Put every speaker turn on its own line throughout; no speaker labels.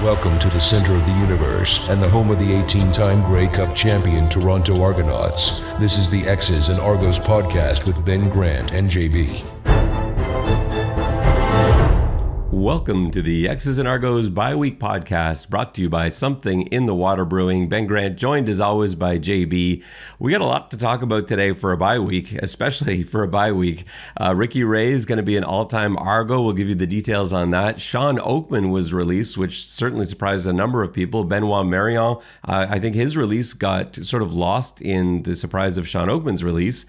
Welcome to the center of the universe and the home of the 18-time Grey Cup champion Toronto Argonauts. This is the X's and Argos podcast with Ben Grant and JB.
Welcome to the X's and Argos bi-week podcast, brought to you by Something in the Water Brewing. Ben Grant, joined as always by JB. We got a lot to talk about today for a bi-week, especially for a bi-week. Ricky Ray is going to be an all-time Argo. We'll give you the details on that. Shawn Oakman was released, which certainly surprised a number of people. Benoit Marion, I think his release got sort of lost in the surprise of Shawn Oakman's release.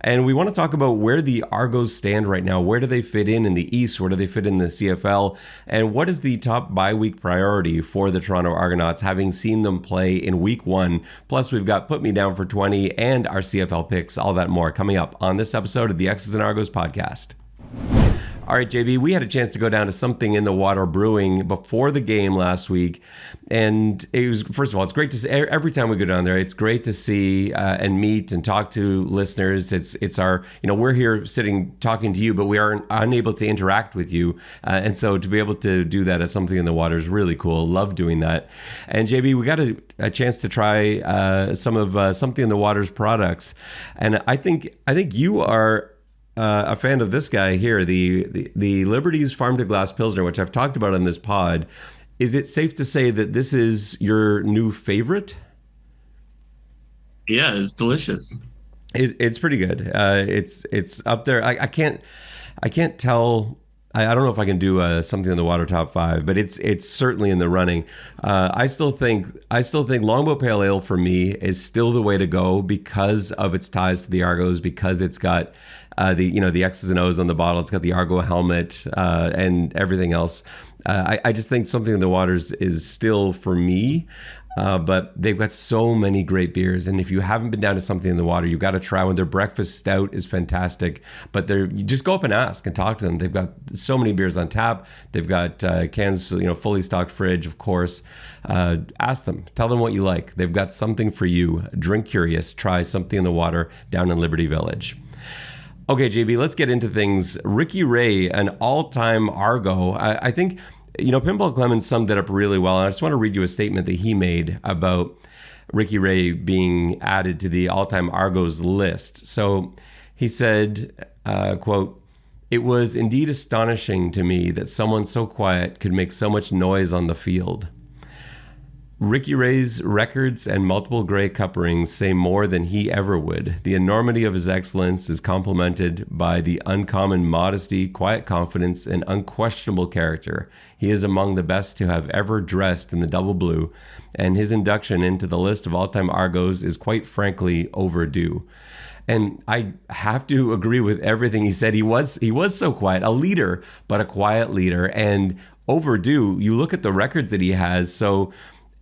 And we want to talk about where the Argos stand right now. Where do they fit in the East? Where do they fit in the CFL? And what is the top bye-week priority for the Toronto Argonauts, having seen them play in week one? Plus, we've got Put Me Down for 20 and our CFL picks, all that more coming up on this episode of the X's and Argos podcast. All right, JB, we had a chance to go down to Something in the Water Brewing before the game last week. And it was, first of all, it's great to see, every time we go down there, it's great to see and meet and talk to listeners. It's our, we're here sitting talking to you, but we are unable to interact with you. And so to be able to do that at Something in the Water is really cool. Love doing that. And JB, we got a chance to try some of Something in the Water's products. And I think you are a fan of this guy here, the Liberty's Farm to Glass Pilsner, which I've talked about on this pod. Is it safe to say that this is your new favorite?
Yeah, it's delicious.
It's pretty good. It's up there. I can't tell. I don't know if I can do Something in the Water top 5, but it's certainly in the running. I still think Longbow Pale Ale for me is still the way to go because of its ties to the Argos, because it's got the X's and O's on the bottle. It's got the Argo helmet and everything else. I just think Something in the Waters is still for me. But they've got so many great beers, and if you haven't been down to Something in the Water, you've got to try one. Their breakfast stout is fantastic, but you just go up and ask and talk to them. They've got so many beers on tap. They've got cans, fully stocked fridge, of course. Ask them, tell them what you like. They've got something for you. Drink curious, try Something in the Water down in Liberty Village. Okay, JB, let's get into things. Ricky Ray, an all-time Argo. I think, Pinball Clemens summed it up really well. And I just want to read you a statement that he made about Ricky Ray being added to the all-time Argos list. So he said, quote, "It was indeed astonishing to me that someone so quiet could make so much noise on the field. Ricky Ray's records and multiple Grey Cup rings say more than he ever would. The enormity of his excellence is complemented by the uncommon modesty, quiet confidence, and unquestionable character. He is among the best to have ever dressed in the double blue, and his induction into the list of all-time Argos is quite frankly overdue." And I have to agree with everything he said. He was so quiet, a leader, but a quiet leader, and overdue. You look at the records that he has, so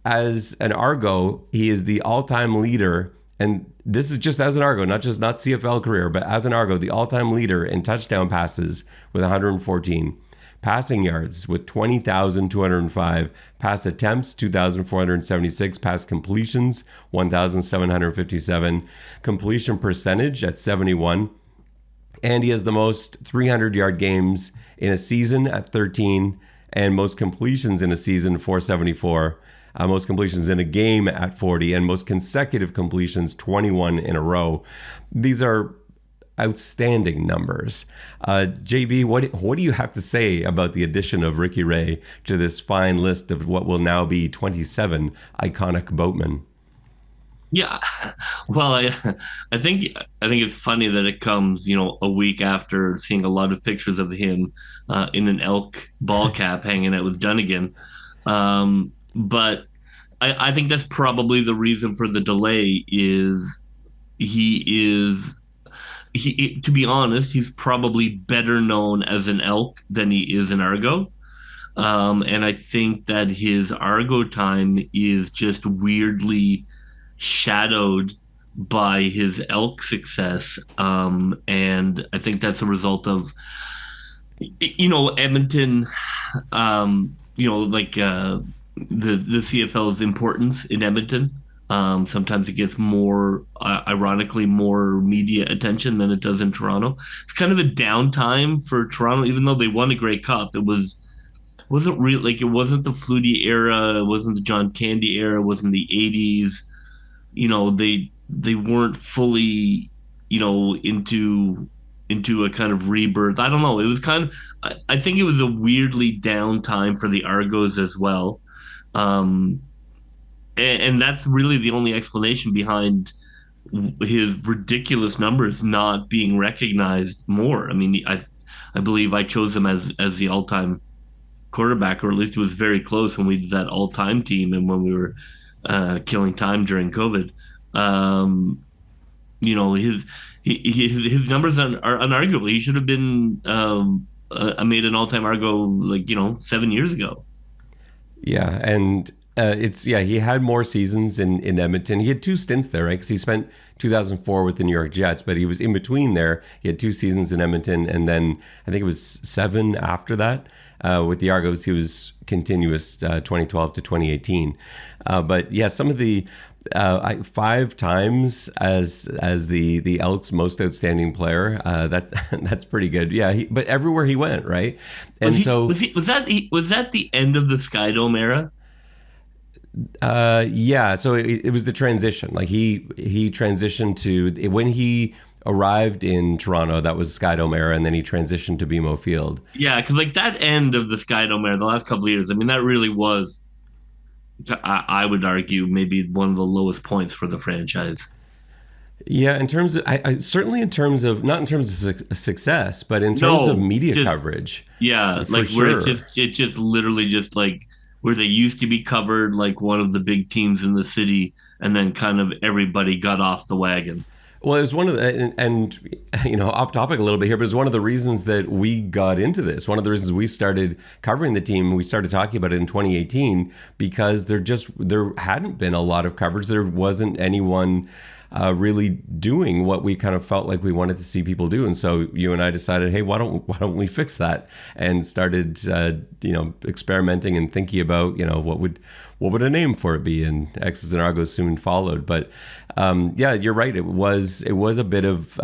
as an Argo, he is the all-time leader, and this is just as an Argo, not CFL career, but as an Argo, the all-time leader in touchdown passes with 114, passing yards with 20,205, pass attempts 2,476, pass completions 1,757, completion percentage at 71, and he has the most 300-yard games in a season at 13, and most completions in a season 474. Most completions in a game at 40, and most consecutive completions 21 in a row. These are outstanding numbers. JB, what do you have to say about the addition of Ricky Ray to this fine list of what will now be 27 iconic boatmen?
Yeah, well, I think it's funny that it comes, a week after seeing a lot of pictures of him in an elk ball cap hanging out with Dunnigan. But I think that's probably the reason for the delay is to be honest, he's probably better known as an elk than he is an Argo. And I think that his Argo time is just weirdly shadowed by his elk success. And I think that's a result of, Edmonton, the CFL's importance in Edmonton. Sometimes it gets more, ironically, more media attention than it does in Toronto. It's kind of a downtime for Toronto, even though they won a Grey Cup. It was wasn't real like it wasn't the Flutie era, it wasn't the John Candy era, it wasn't the '80s. They weren't fully, into a kind of rebirth. I don't know. It was kind of I think it was a weirdly down time for the Argos as well. Um, and that's really the only explanation behind his ridiculous numbers not being recognized more. I mean, I believe I chose him as the all-time quarterback, or at least it was very close when we did that all-time team and when we were killing time during COVID. Um, his numbers are unarguable. He should have been made an all-time Argo 7 years ago.
Yeah, and he had more seasons in Edmonton. He had two stints there, right? Because he spent 2004 with the New York Jets, but he was in between there. He had two seasons in Edmonton, and then I think it was 7 after that. With the Argos, he was continuous 2012 to 2018. But yeah, some of the 5 times as the Elks' most outstanding player. That's pretty good. Yeah, but everywhere he went, right? And
was that the end of the Skydome era?
Yeah. So it was the transition. Like he transitioned to when he arrived in Toronto. That was Skydome era, and then he transitioned to BMO Field.
Yeah, because like that end of the Skydome era, the last couple of years, I mean, that really was, I would argue, maybe one of the lowest points for the franchise.
Yeah, in terms of, I certainly in terms of, not in terms of success, but in terms of media coverage.
Yeah, like where it just literally just like where they used to be covered like one of the big teams in the city, and then kind of everybody got off the wagon.
Well, it was one of the, and off topic a little bit here, but it's one of the reasons that we got into this. One of the reasons we started covering the team, we started talking about it in 2018, because there hadn't been a lot of coverage. There wasn't anyone really doing what we kind of felt like we wanted to see people do. And so you and I decided, hey, why don't we fix that? And started, experimenting and thinking about, what would a name for it be? And X's and Argos soon followed. But yeah, you're right. It was a bit of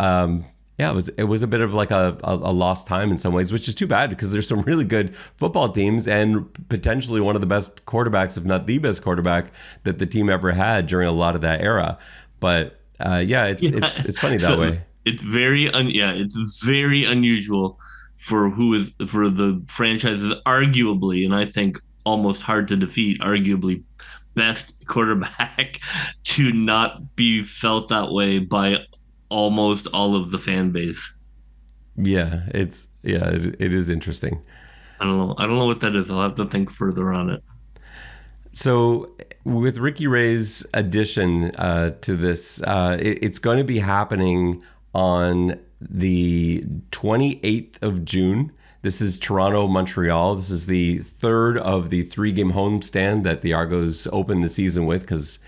it was a bit of like a lost time in some ways, which is too bad because there's some really good football teams and potentially one of the best quarterbacks, if not the best quarterback that the team ever had during a lot of that era. But it's funny that way.
It's it's very unusual for the franchise's arguably, and I think almost hard to defeat, arguably best quarterback to not be felt that way by almost all of the fan base.
Yeah, it is interesting.
I don't know what that is. I'll have to think further on it.
So with Ricky Ray's addition to this, it's going to be happening on the 28th of June. This is Toronto, Montreal. This is the third of the 3-game homestand that the Argos open the season with because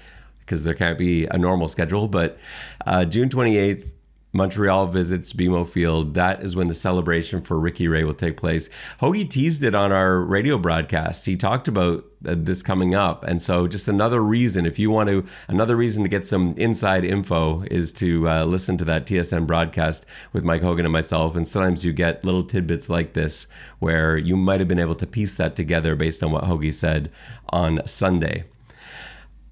there can't be a normal schedule. But June 28th, Montreal visits BMO Field. That is when the celebration for Ricky Ray will take place. Hoagie teased it on our radio broadcast. He talked about this coming up. And so just another reason to get some inside info is to listen to that TSN broadcast with Mike Hogan and myself. And sometimes you get little tidbits like this where you might have been able to piece that together based on what Hoagie said on Sunday.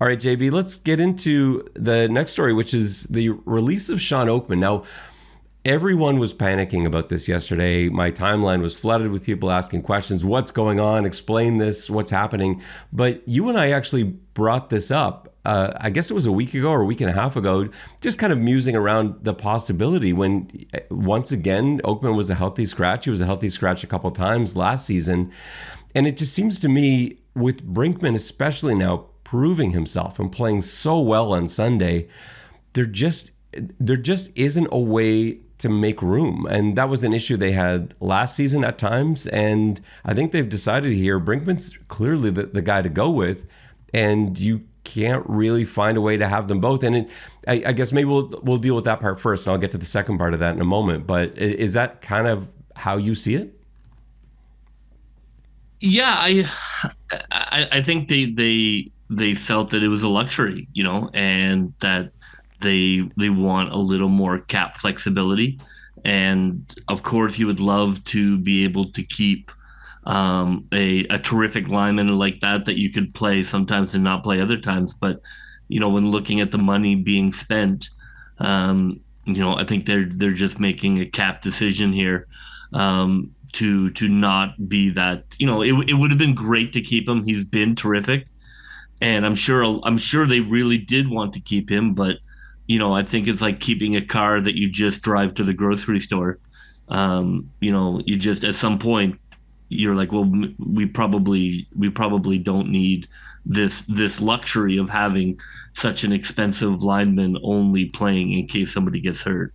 All right, JB, let's get into the next story, which is the release of Shawn Oakman. Now, everyone was panicking about this yesterday. My timeline was flooded with people asking questions. What's going on? Explain this. What's happening? But you and I actually brought this up. I guess it was a week ago or a week and a half ago, just kind of musing around the possibility when, once again, Oakman was a healthy scratch. He was a healthy scratch a couple times last season. And it just seems to me, with Brinkman especially now, proving himself and playing so well on Sunday, there just isn't a way to make room. And that was an issue they had last season at times. And I think they've decided here, Brinkman's clearly the guy to go with. And you can't really find a way to have them both. And I guess maybe we'll deal with that part first, and I'll get to the second part of that in a moment. But is that kind of how you see it?
Yeah, I think they felt that it was a luxury, and that they want a little more cap flexibility. And of course, you would love to be able to keep a terrific lineman like that you could play sometimes and not play other times. But when looking at the money being spent, I think they're just making a cap decision here. To not be that, it would have been great to keep him. He's been terrific, and I'm sure they really did want to keep him, but I think it's like keeping a car that you just drive to the grocery store. You just at some point you're like, well, we probably don't need this luxury of having such an expensive lineman only playing in case somebody gets hurt.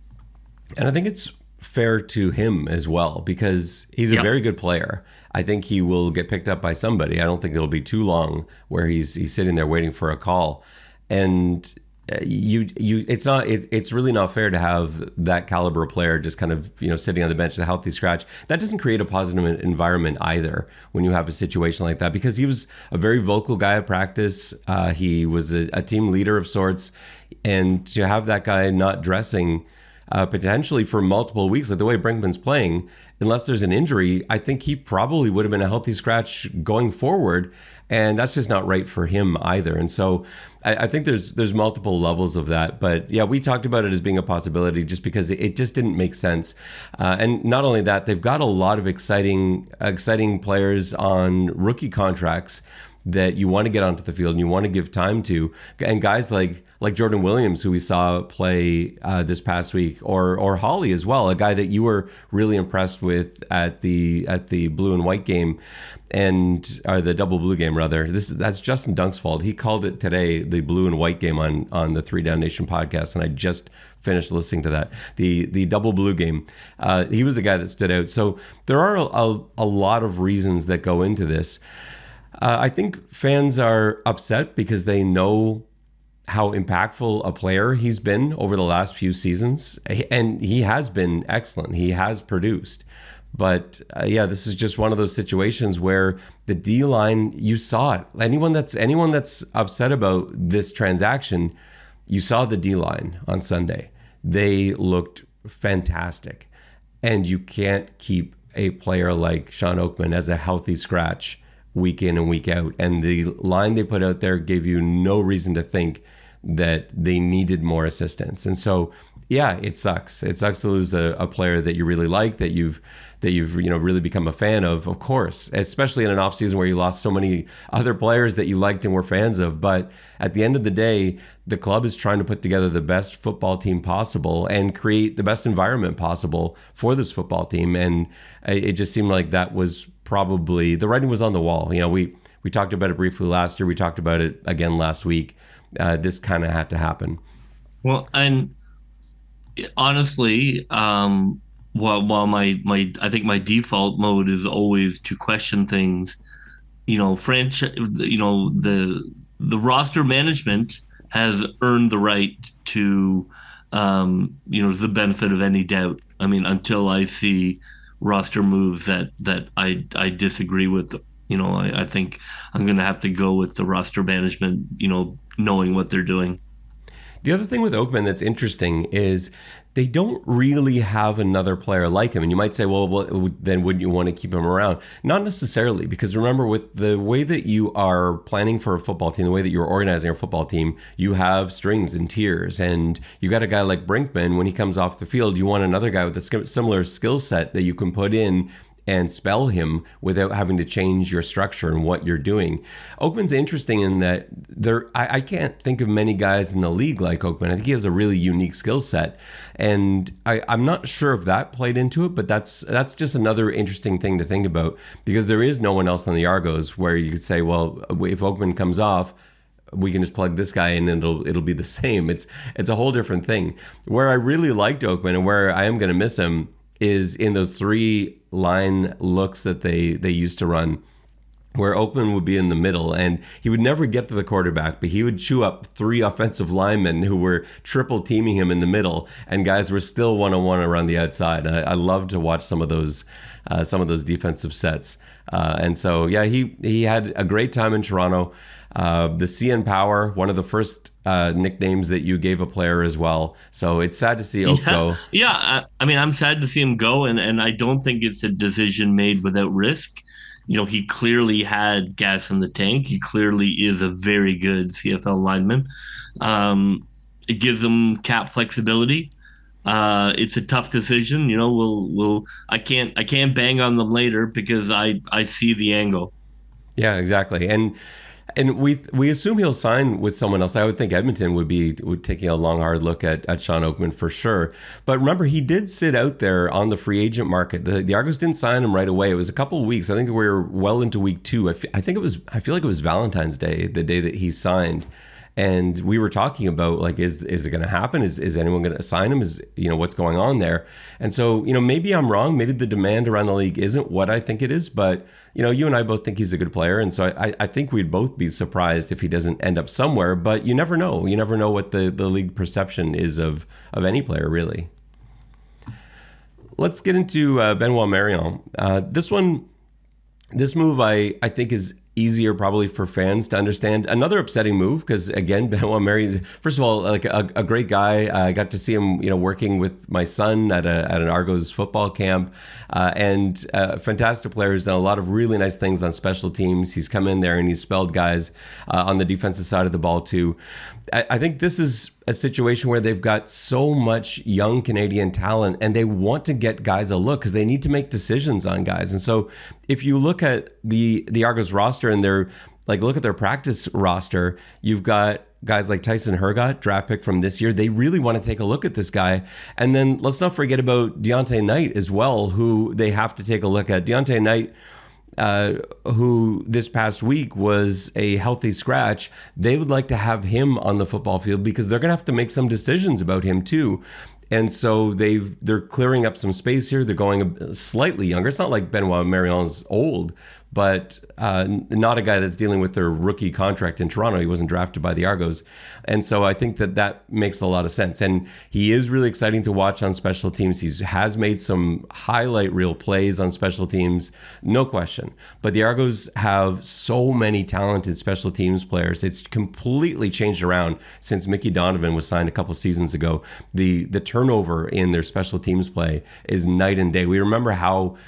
And I think it's fair to him as well because he's a very good player. I think he will get picked up by somebody. I don't think it'll be too long where he's sitting there waiting for a call. And it's really not fair to have that caliber of player just kind of sitting on the bench, the healthy scratch. That doesn't create a positive environment either when you have a situation like that, because he was a very vocal guy at practice. He was a team leader of sorts, and to have that guy not dressing potentially for multiple weeks, like the way Brinkman's playing, unless there's an injury, I think he probably would have been a healthy scratch going forward, and that's just not right for him either. And so I think there's multiple levels of that. But yeah, we talked about it as being a possibility just because it just didn't make sense. And not only that, they've got a lot of exciting players on rookie contracts that you want to get onto the field and you want to give time to, and guys like Jordan Williams, who we saw play this past week, or Holly as well, a guy that you were really impressed with at the blue and white game, or the double blue game rather. That's Justin Dunk's fault. He called it today the blue and white game on the 3 Down Nation podcast, and I just finished listening to that. The double blue game. He was the guy that stood out. So there are a lot of reasons that go into this. I think fans are upset because they know how impactful a player he's been over the last few seasons. And he has been excellent. He has produced. But this is just one of those situations where the D-line, you saw it. Anyone that's upset about this transaction, you saw the D-line on Sunday. They looked fantastic. And you can't keep a player like Shawn Oakman as a healthy scratch week in and week out. And the line they put out there gave you no reason to think that they needed more assistance. And so, yeah, it sucks. It sucks to lose a player that you really like, that you've really become a fan of course, especially in an offseason where you lost so many other players that you liked and were fans of. But at the end of the day, the club is trying to put together the best football team possible and create the best environment possible for this football team. And it just seemed like that was probably, the writing was on the wall. We talked about it briefly last year. We talked about it again last week. This kind of had to happen.
Well, and honestly, while I think my default mode is always to question things, the roster management has earned the right to, the benefit of any doubt. I mean, until I see roster moves that I disagree with, I think I'm going to have to go with the roster management, knowing what they're doing.
The other thing with Oakman that's interesting is they don't really have another player like him. And you might say, well, then wouldn't you want to keep him around? Not necessarily, because remember, with the way that you are planning for a football team, the way that you're organizing a football team, you have strings and tiers. And you got a guy like Brinkman, when he comes off the field, you want another guy with a similar skill set that you can put in and spell him without having to change your structure and what you're doing. Oakman's interesting in that I can't think of many guys in the league like Oakman. I think he has a really unique skill set. And I'm not sure if that played into it, but that's just another interesting thing to think about, because there is no one else on the Argos where you could say, well, if Oakman comes off, we can just plug this guy in and it'll be the same. It's a whole different thing. Where I really liked Oakman and where I am going to miss him is in those 3 line looks that they used to run, where Oakman would be in the middle and he would never get to the quarterback, but he would chew up 3 offensive linemen who were triple teaming him in the middle, and guys were still one-on-one around the outside. I love to watch some of those defensive sets. And so, yeah, he had a great time in Toronto. The CN Power, one of the first nicknames that you gave a player as well. So it's sad to see Oak go.
Yeah, I mean, I'm sad to see him go, and I don't think it's a decision made without risk. he clearly had gas in the tank. He clearly is a very good CFL lineman. It gives him cap flexibility. It's a tough decision. I can't bang on them later because I see the angle.
Yeah, exactly. And we assume he'll sign with someone else. I would think Edmonton would taking a long hard look at Shawn Oakman for sure. But remember, he did sit out there on the free agent market. The Argos didn't sign him right away. It was a couple of weeks. I think we were well into week 2. I feel like it was Valentine's Day, the day that he signed. And we were talking about, like, is it going to happen? Is anyone going to sign him? What's going on there? And so, maybe I'm wrong. Maybe the demand around the league isn't what I think it is. But, you and I both think he's a good player. And so I think we'd both be surprised if he doesn't end up somewhere. But you never know. You never know what the league perception is of any player, really. Let's get into Benoit Marion. This move I think is easier probably for fans to understand. Another upsetting move because, again, Benoit Marion, first of all, like a great guy. I got to see him, working with my son at an Argos football camp, and fantastic player. He's done a lot of really nice things on special teams. He's come in there and he's spelled guys on the defensive side of the ball too. I think this is a situation where they've got so much young Canadian talent and they want to get guys a look because they need to make decisions on guys. And so if you look at the Argos roster and look at their practice roster, you've got guys like Tyson Hergott, draft pick from this year. They really want to take a look at this guy. And then let's not forget about Deontay Knight as well, who they have to take a look at. Deontay Knight, who this past week was a healthy scratch, they would like to have him on the football field because they're going to have to make some decisions about him too. And so they're clearing up some space here. They're going slightly younger. It's not like Benoit Marion's old, but not a guy that's dealing with their rookie contract in Toronto. He wasn't drafted by the Argos. And so I think that makes a lot of sense. And he is really exciting to watch on special teams. He has made some highlight reel plays on special teams, no question. But the Argos have so many talented special teams players. It's completely changed around since Mickey Donovan was signed a couple seasons ago. The turnover in their special teams play is night and day. We remember how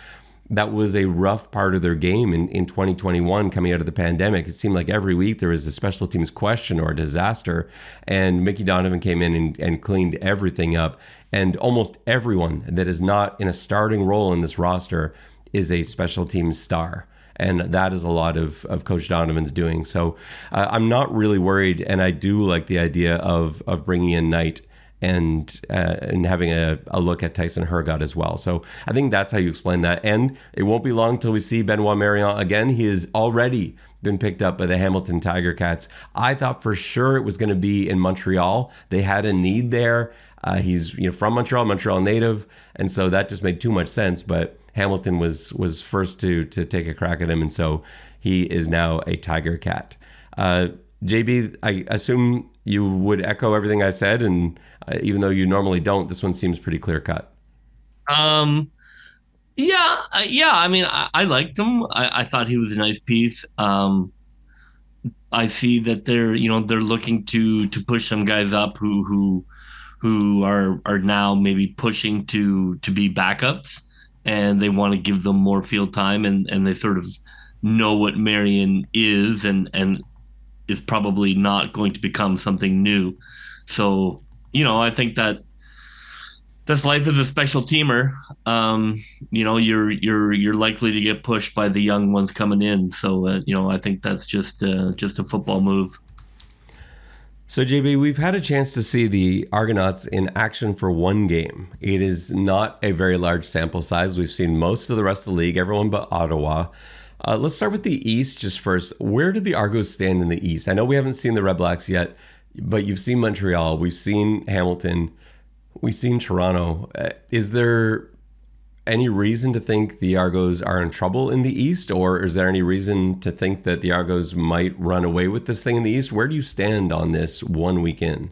that was a rough part of their game in 2021 coming out of the pandemic. It seemed like every week there was a special teams question or a disaster, and Mickey Donovan came in and cleaned everything up. And almost everyone that is not in a starting role in this roster is a special teams star. And that is a lot of Coach Donovan's doing. So I'm not really worried, and I do like the idea of bringing in Knight and having a look at Tyson Hergott as well. So I think that's how you explain that. And it won't be long till we see Benoit Marion again. He has already been picked up by the Hamilton Tiger Cats. I thought for sure it was going to be in Montreal. They had a need there. He's from Montreal native, and so that just made too much sense. But Hamilton was first to take a crack at him, and so he is now a Tiger Cat. JB, I assume you would echo everything I said, and even though you normally don't, this one seems pretty clear cut.
Yeah. I mean, I liked him. I thought he was a nice piece. I see that they're looking to push some guys up who are now maybe pushing to be backups, and they want to give them more field time, and they sort of know what Marion is and is probably not going to become something new. So, I think that's life as a special teamer. You're likely to get pushed by the young ones coming in. So, I think that's just a football move.
So, JB, we've had a chance to see the Argonauts in action for one game. It is not a very large sample size. We've seen most of the rest of the league, everyone but Ottawa. Let's start with the East just first. Where did the Argos stand in the East? I know we haven't seen the Red Blacks yet, but you've seen Montreal, we've seen Hamilton, we've seen Toronto. Is there any reason to think the Argos are in trouble in the East, or is there any reason to think that the Argos might run away with this thing in the East? Where do you stand on this 1 week in?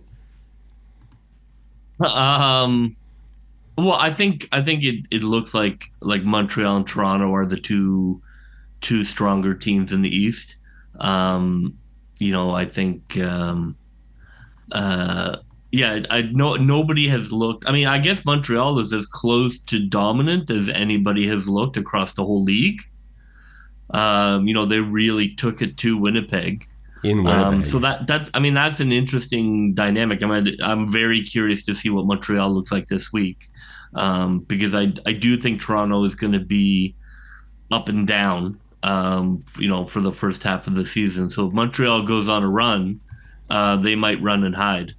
Well, I think it looks like Montreal and Toronto are the two stronger teams in the East. I think nobody has looked. I mean, I guess Montreal is as close to dominant as anybody has looked across the whole league. They really took it to Winnipeg.
In
So
Winnipeg.
that's an interesting dynamic. I'm very curious to see what Montreal looks like this week, because I do think Toronto is going to be up and down, for the first half of the season. So if Montreal goes on a run, they might run and hide.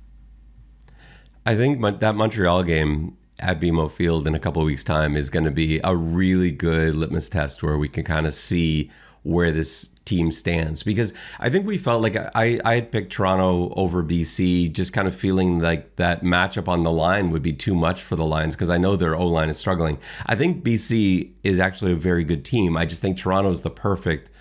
I think that Montreal game at BMO Field in a couple of weeks' time is going to be a really good litmus test where we can kind of see where this team stands, because I think we felt like I had picked Toronto over BC, just kind of feeling like that matchup on the line would be too much for the Lions, because I know their O-line is struggling. I think BC is actually a very good team. I just think Toronto is the perfect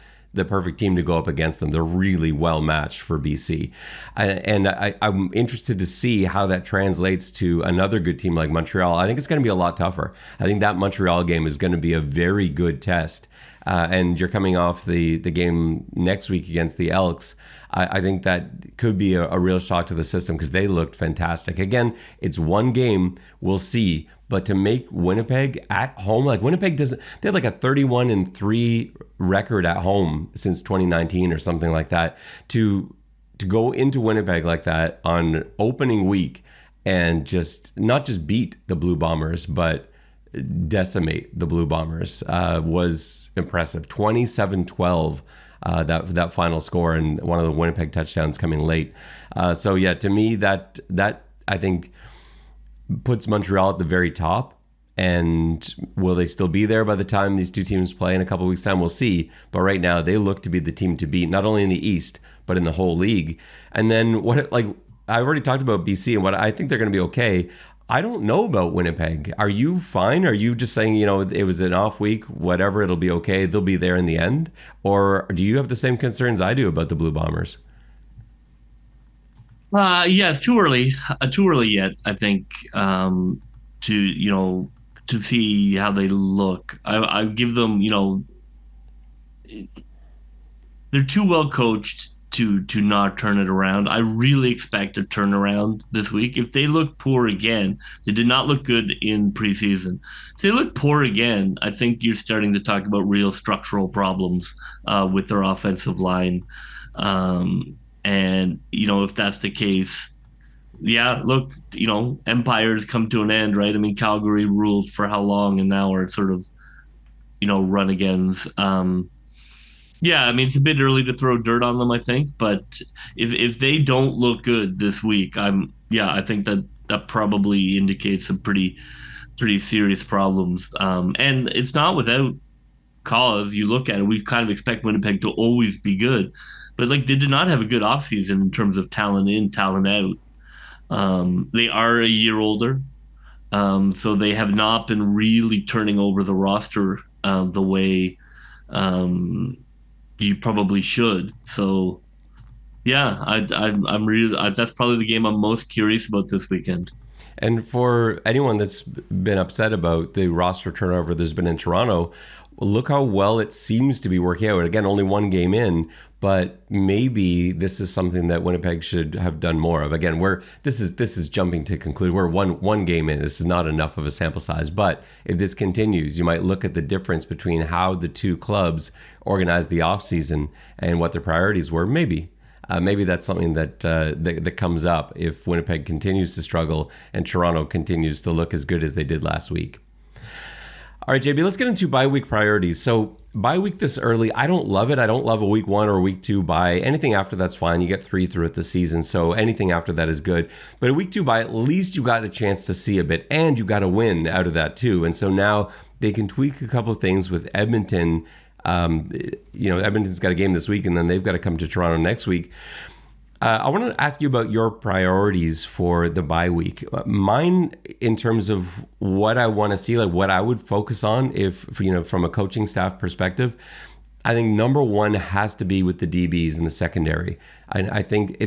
team to go up against them. They're really well matched for BC. I'm interested to see how that translates to another good team like Montreal. I think it's going to be a lot tougher. I think that Montreal game is going to be a very good test. And you're coming off the game next week against the Elks. I think that could be a real shock to the system, because they looked fantastic. Again, it's one game. We'll see. But to make Winnipeg at home, like Winnipeg doesn't, they had like a 31-3 record at home since 2019 or something like that. To go into Winnipeg like that on opening week and just not just beat the Blue Bombers, but decimate the Blue Bombers was impressive. 27-12, that final score, and one of the Winnipeg touchdowns coming late. So yeah, to me that I think puts Montreal at the very top. And will they still be there by the time these two teams play in a couple of weeks' time? We'll see. But right now, they look to be the team to beat, not only in the East, but in the whole league. And then I already talked about BC and what I think they're going to be okay. I don't know about Winnipeg. Are you fine? Are you just saying, it was an off week, whatever, it'll be okay, they'll be there in the end? Or do you have the same concerns I do about the Blue Bombers?
Yeah, it's too early yet, I think, to see how they look. I give them, they're too well coached to not turn it around. I really expect a turnaround this week. If they look poor again, they did not look good in preseason. If they look poor again, I think you're starting to talk about real structural problems with their offensive line. And if that's the case, yeah, look, empires come to an end, right? I mean, Calgary ruled for how long, and now are sort of, run-agains. Yeah, I mean, it's a bit early to throw dirt on them, I think, but if they don't look good this week, I think that probably indicates some pretty serious problems. And it's not without cause. You look at it, we kind of expect Winnipeg to always be good, but like they did not have a good offseason in terms of talent in, talent out. They are a year older, so they have not been really turning over the roster the way you probably should. So, yeah, I'm really that's probably the game I'm most curious about this weekend.
And for anyone that's been upset about the roster turnover there's been in Toronto, look how well it seems to be working out. Again, only one game in, but maybe this is something that Winnipeg should have done more of. Again, this is jumping to conclude. We're one game in. This is not enough of a sample size. But if this continues, you might look at the difference between how the two clubs organized the offseason and what their priorities were. Maybe that's something that comes up if Winnipeg continues to struggle and Toronto continues to look as good as they did last week. All right, JB, let's get into bye-week priorities. So bye-week this early, I don't love it. I don't love a week 1 or a week 2 bye. Anything after that's fine. You get 3 throughout the season, so anything after that is good. But a week 2 bye, at least you got a chance to see a bit, and you got a win out of that too. And so now they can tweak a couple of things with Edmonton. Edmonton's got a game this week, and then they've got to come to Toronto next week. I want to ask you about your priorities for the bye week. Mine, in terms of what I want to see, like what I would focus on, from a coaching staff perspective, I think number one has to be with the DBs in the secondary. I think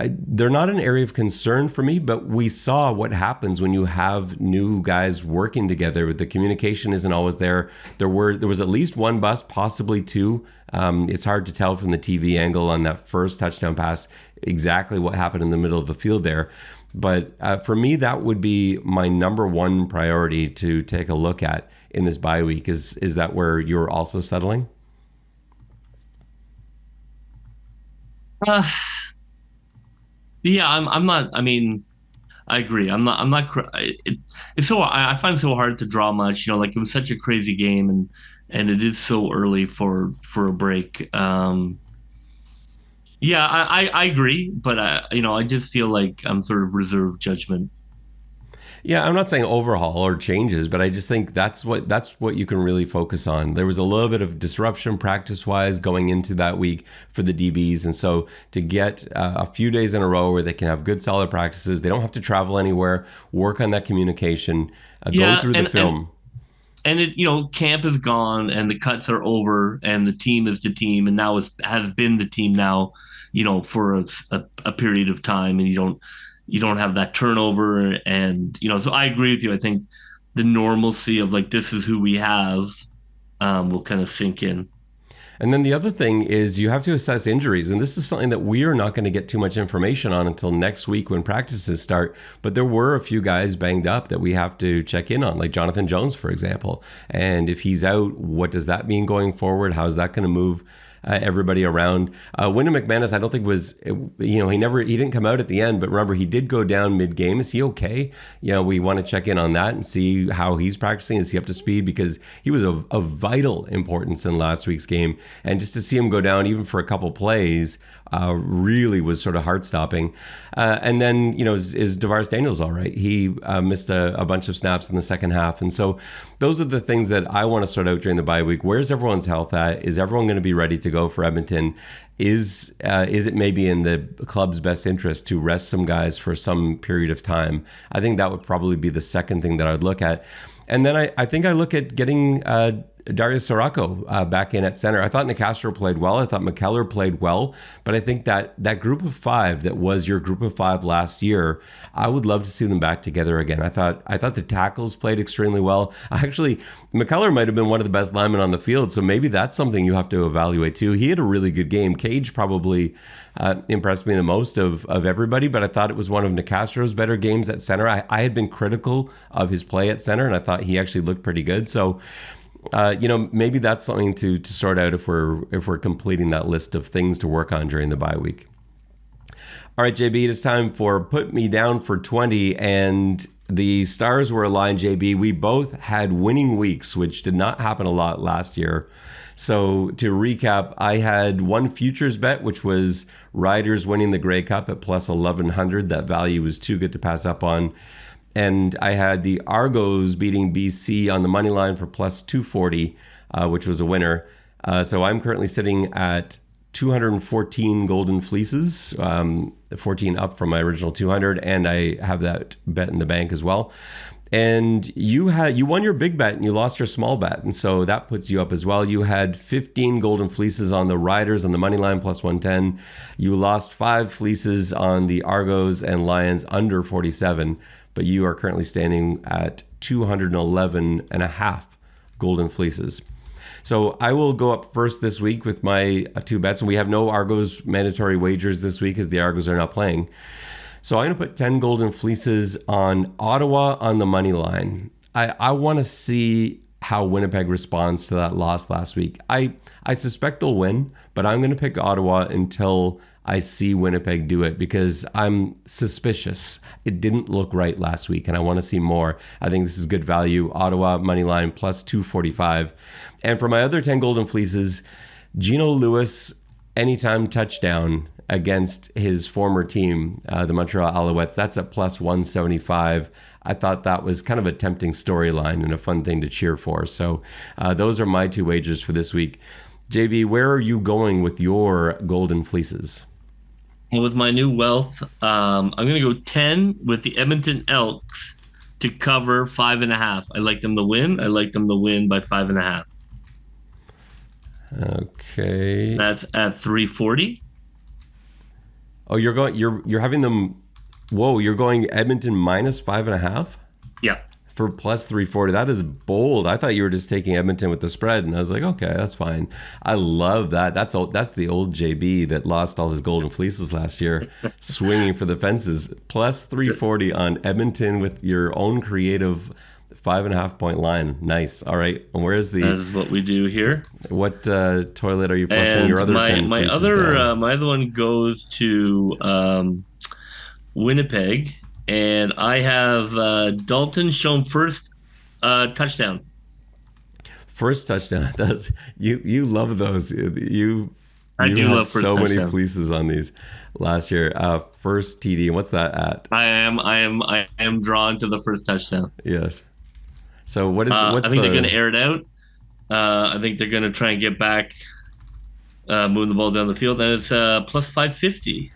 they're not an area of concern for me, but we saw what happens when you have new guys working together. The communication isn't always there. There was at least one bust, possibly two. It's hard to tell from the TV angle on that first touchdown pass exactly what happened in the middle of the field there. But for me, that would be my number one priority to take a look at in this bye week. Is that where you're also settling?
Uh, yeah, I'm not. I mean, I agree. I'm not. It's so. I find it so hard to draw much. Like it was such a crazy game, and it is so early for a break. Yeah, I agree, but I just feel like I'm sort of reserved judgment.
Yeah, I'm not saying overhaul or changes, but I just think that's what you can really focus on. There was a little bit of disruption practice-wise going into that week for the DBs, and so to get a few days in a row where they can have good, solid practices, they don't have to travel anywhere, work on that communication, go
Yeah,
through the film.
and camp is gone and the cuts are over and the team is the team and now has been the team now, for a period of time, and you don't have that turnover, and so I agree with you. I think the normalcy of like this is who we have will kind of sink in.
And then the other thing is you have to assess injuries. And this is something that we are not going to get too much information on until next week when practices start. But there were a few guys banged up that we have to check in on, like Jonathan Jones, for example. And if he's out, what does that mean going forward? How's that going to move everybody around? Wyndham McManus, I don't think he didn't come out at the end, but remember, he did go down mid-game. Is he okay? We want to check in on that and see how he's practicing. Is he up to speed? Because he was of vital importance in last week's game. And just to see him go down even for a couple plays really was sort of heart-stopping. And then, is DeVaris Daniels all right? He missed a bunch of snaps in the second half. And so those are the things that I want to sort out during the bye week. Where's everyone's health at? Is everyone going to be ready to go for Edmonton? Is it maybe in the club's best interest to rest some guys for some period of time? I think that would probably be the second thing that I'd look at. And then I think I look at getting Darius Sirocco back in at center. I thought Nicastro played well. I thought McKellar played well. But I think that group of five that was your group of five last year, I would love to see them back together again. I thought the tackles played extremely well. Actually, McKellar might have been one of the best linemen on the field, so maybe that's something you have to evaluate too. He had a really good game. Cage probably impressed me the most of everybody, but I thought it was one of Nicastro's better games at center. I had been critical of his play at center, and I thought he actually looked pretty good. So maybe that's something to sort out if we're completing that list of things to work on during the bye week. All right, JB, it is time for Put Me Down for 20, and the stars were aligned, JB. We both had winning weeks, which did not happen a lot last year. So to recap, I had one futures bet, which was Riders winning the Grey Cup at plus 1,100. That value was too good to pass up on. And I had the Argos beating BC on the money line for plus 240, which was a winner. So I'm currently sitting at 214 golden fleeces, 14 up from my original 200, and I have that bet in the bank as well. And you won your big bet and you lost your small bet, and so that puts you up as well. You had 15 golden fleeces on the Riders on the money line plus 110. You lost 5 fleeces on the Argos and Lions under 47, but you are currently standing at 211 and a half golden fleeces. So I will go up first this week with my 2 bets, and we have no Argos mandatory wagers this week as the Argos are not playing. So I'm going to put 10 golden fleeces on Ottawa on the money line. I want to see how Winnipeg responds to that loss last week. I suspect they'll win, but I'm going to pick Ottawa until I see Winnipeg do it because I'm suspicious. It didn't look right last week, and I want to see more. I think this is good value. Ottawa money line plus 245. And for my other 10 golden fleeces, Geno Lewis anytime touchdown against his former team, the Montreal Alouettes. That's at plus 175. I thought that was kind of a tempting storyline and a fun thing to cheer for. So those are my 2 wagers for this week. JB, where are you going with your golden fleeces?
And with my new wealth, I'm going to go 10 with the Edmonton Elks to cover 5.5. I like them to win. I like them to win by 5.5.
Okay.
That's at 340.
Oh, you're having them. Whoa, you're going Edmonton minus 5.5?
Yeah.
For plus 340. That is bold. I thought you were just taking Edmonton with the spread, and I was like, okay, that's fine. I love that. That's the old JB that lost all his golden fleeces last year, swinging for the fences. Plus 340 on Edmonton with your own creative 5.5 point line. Nice. All right. And where's
That is what we do here.
what toilet are you flushing
And
your other 10
my
fleeces
other
down?
my other one goes to Winnipeg, and I have Dalton shown first touchdown.
First touchdown. That's you love those.
I
You
do
had
love first
so many
touchdown.
fleeces on these last year. First TD. What's that at?
I am drawn to the first touchdown.
Yes. So what's
I think they're going
the
to air it out. I think they're going to try and get back, moving the ball down the field, and it's plus 550.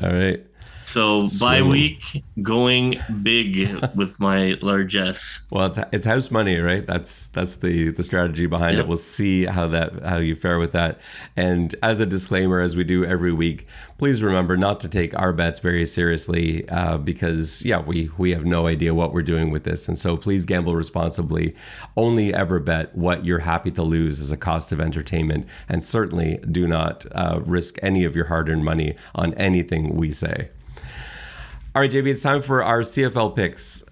all right?
So bye
Swinging.
week, going big with my largesse.
Well, it's house money, right? That's the strategy behind it.
Yep.
We'll see how you fare with that. And as a disclaimer, as we do every week, please remember not to take our bets very seriously because we have no idea what we're doing with this, and so please gamble responsibly. Only ever bet what you're happy to lose as a cost of entertainment, and certainly do not risk any of your hard-earned money on anything we say. All right, JB, it's time for our CFL picks.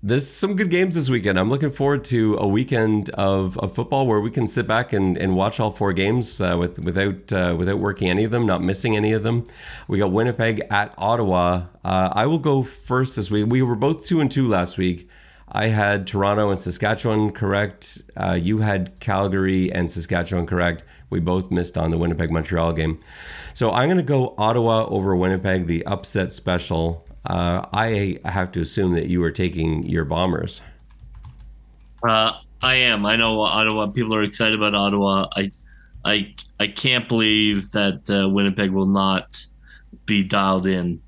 There's some good games this weekend. I'm looking forward to a weekend of football where we can sit back and watch all 4 games without working any of them, not missing any of them. We got Winnipeg at Ottawa. I will go first this week. We were both 2-2 last week. I had Toronto and Saskatchewan correct. You had Calgary and Saskatchewan correct. We both missed on the Winnipeg-Montreal game. So I'm going to go Ottawa over Winnipeg, the upset special. I have to assume that you are taking your Bombers.
I am. I know Ottawa. People are excited about Ottawa. I can't believe that Winnipeg will not be dialed in.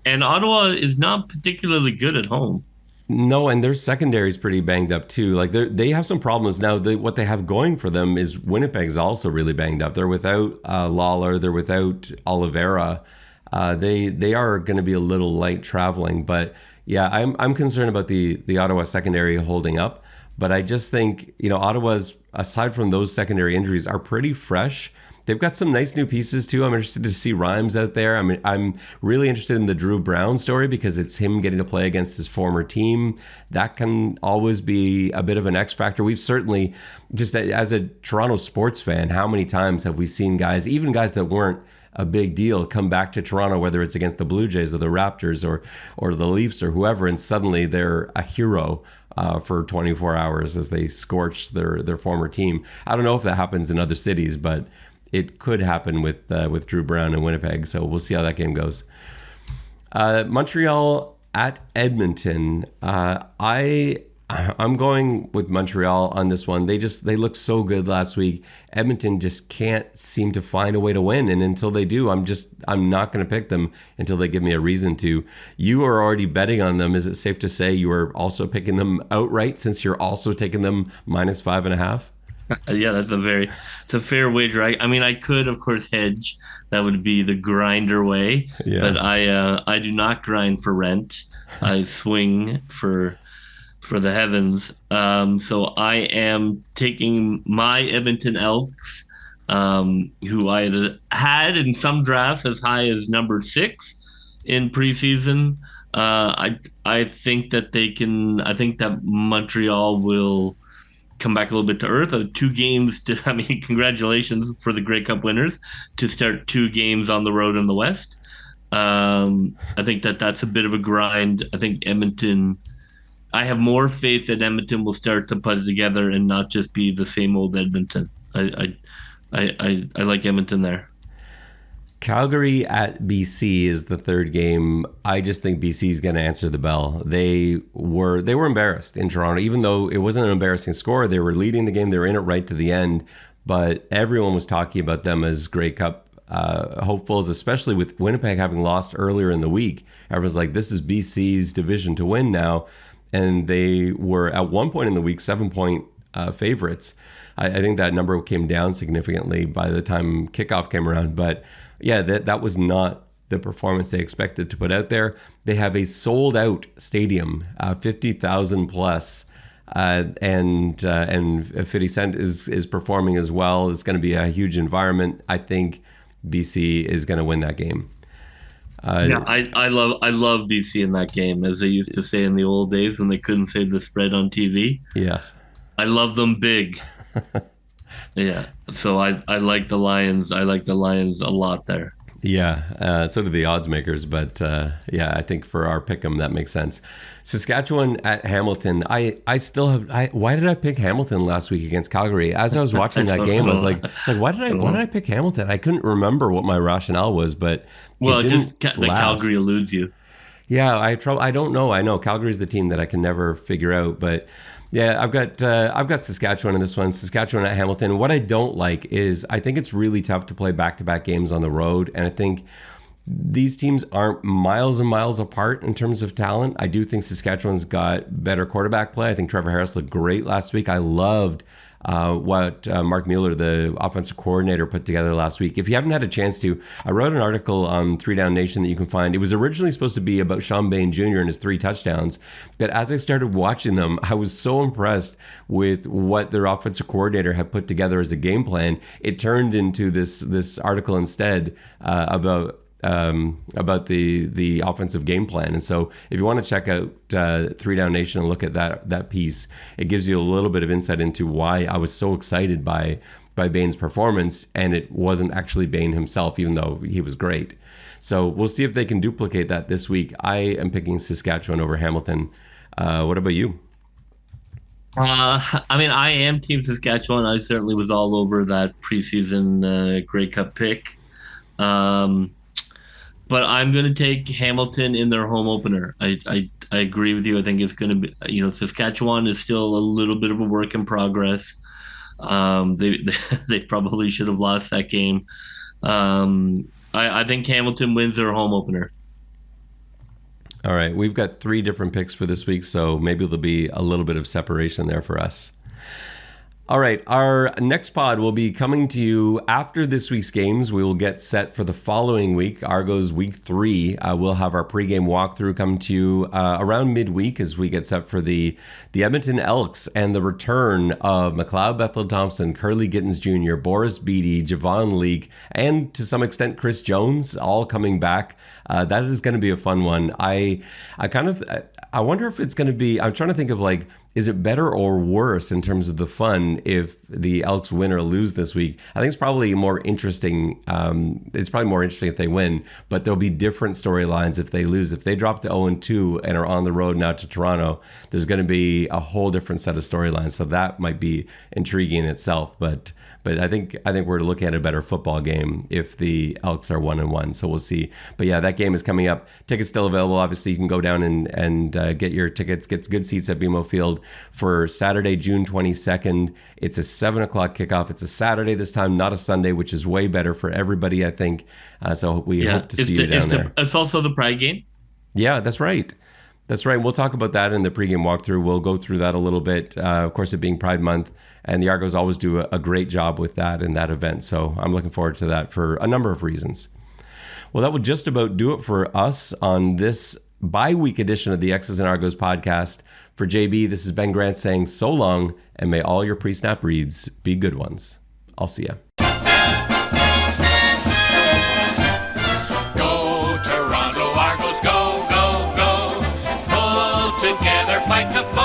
And Ottawa is not particularly good at home.
No, and their secondary is pretty banged up too. Like they have some problems now. What they have going for them is Winnipeg's also really banged up. They're without Lawler. They're without Oliveira. They are going to be a little light traveling. But yeah, I'm concerned about the Ottawa secondary holding up. But I just think Ottawa's, aside from those secondary injuries, are pretty fresh. They've got some nice new pieces too. I'm interested to see Rhymes out there. I'm really interested in the Drew Brown story because it's him getting to play against his former team. That can always be a bit of an X factor. We've certainly, just as a Toronto sports fan, how many times have we seen guys, even guys that weren't a big deal, come back to Toronto, whether it's against the Blue Jays or the Raptors or the Leafs or whoever, and suddenly they're a hero for 24 hours as they scorch their former team. I don't know if that happens in other cities, but it could happen with Drew Brown and Winnipeg. So we'll see how that game goes. Montreal at Edmonton. I'm going with Montreal on this one. They looked so good last week. Edmonton just can't seem to find a way to win, and until they do, I'm not going to pick them until they give me a reason to. You are already betting on them. Is it safe to say you are also picking them outright since you're also taking them minus 5.5?
Yeah, it's a fair wager. I mean, I could, of course, hedge. That would be the grinder way.
Yeah.
But I do not grind for rent. I swing for the heavens. So I am taking my Edmonton Elks, who I had in some drafts as high as number 6 in preseason. I think that they can. I think that Montreal will come back a little bit to earth. 2 games congratulations for the Grey Cup winners to start 2 games on the road in the West. I think that's a bit of a grind. I think Edmonton, I have more faith that Edmonton will start to put it together and not just be the same old Edmonton. I like Edmonton there.
Calgary at BC is the third game. I just think BC is going to answer the bell. They were embarrassed in Toronto, even though it wasn't an embarrassing score. They were leading the game. They were in it right to the end, but everyone was talking about them as Grey Cup hopefuls, especially with Winnipeg having lost earlier in the week. Everyone's like, this is BC's division to win now. And they were at one point in the week 7-point favorites. I think that number came down significantly by the time kickoff came around. But yeah, that was not the performance they expected to put out there. They have a sold out stadium, 50,000 plus. And 50 Cent is performing as well. It's going to be a huge environment. I think BC is going to win that game.
Yeah, I love BC in that game, as they used to say in the old days when they couldn't say the spread on TV.
Yes.
I love them big. Yeah. So I like the Lions. I like the Lions a lot there.
Yeah, so do the odds makers, but yeah, I think for our pick'em that makes sense. Saskatchewan at Hamilton. I still have. Why did I pick Hamilton last week against Calgary? As I was watching that game, I was like, why did I pick Hamilton? I couldn't remember what my rationale was, but
Well,
it didn't
just the
last.
Calgary eludes you.
Yeah, I have trouble. I don't know. I know Calgary's the team that I can never figure out, but yeah, I've got Saskatchewan in this one. Saskatchewan at Hamilton. What I don't like is I think it's really tough to play back-to-back games on the road, and I think these teams aren't miles and miles apart in terms of talent. I do think Saskatchewan's got better quarterback play. I think Trevor Harris looked great last week. I loved what Mark Mueller, the offensive coordinator, put together last week. If you haven't had a chance to, I wrote an article on 3 Down Nation that you can find. It was originally supposed to be about Shawn Jr. and his 3 touchdowns, but as I started watching them, I was so impressed with what their offensive coordinator had put together as a game plan. It turned into this article instead about the offensive game plan. And so if you want to check out 3 Down Nation and look at that piece, it gives you a little bit of insight into why I was so excited by Bain's performance, and it wasn't actually Bain himself, even though he was great. So we'll see if they can duplicate that this week. I am picking Saskatchewan over Hamilton. What about you?
I mean, I am Team Saskatchewan. I certainly was all over that preseason Grey Cup pick. But I'm going to take Hamilton in their home opener. I agree with you. I think it's going to be, Saskatchewan is still a little bit of a work in progress. They probably should have lost that game. I think Hamilton wins their home opener.
All right. We've got 3 different picks for this week, so maybe there'll be a little bit of separation there for us. All right, our next pod will be coming to you after this week's games. We will get set for the following week, Argo's week 3. We'll have our pregame walkthrough come to you around midweek as we get set for the Edmonton Elks and the return of McLeod Bethel-Thompson, Curly Gittins Jr., Boris Beattie, Javon Leake, and to some extent Chris Jones, all coming back. That is going to be a fun one. I wonder if it's going to be, I'm trying to think of is it better or worse in terms of the fun if the Elks win or lose this week? I think it's probably more interesting. It's probably more interesting if they win, but there'll be different storylines if they lose. If they drop to 0-2 and are on the road now to Toronto, there's going to be a whole different set of storylines. So that might be intriguing in itself. But I think we're looking at a better football game if the Elks are 1-1. So we'll see. But yeah, that game is coming up. Tickets still available. Obviously, you can go down and get your tickets, get good seats at BMO Field for Saturday, June 22nd. It's a 7:00 kickoff. It's a Saturday this time, not a Sunday, which is way better for everybody, I think. So we hope to see you down there.
It's also the Pride game.
Yeah, that's right. That's right. We'll talk about that in the pregame walkthrough. We'll go through that a little bit. Of course, it being Pride Month, and the Argos always do a great job with that in that event. So I'm looking forward to that for a number of reasons. Well, that will just about do it for us on this bi-week edition of the X's and Argos podcast. For JB, this is Ben Grant saying so long, and may all your pre-snap reads be good ones. I'll see ya.
Go, Toronto Argos, go, go, go. Pull together, fight the fight.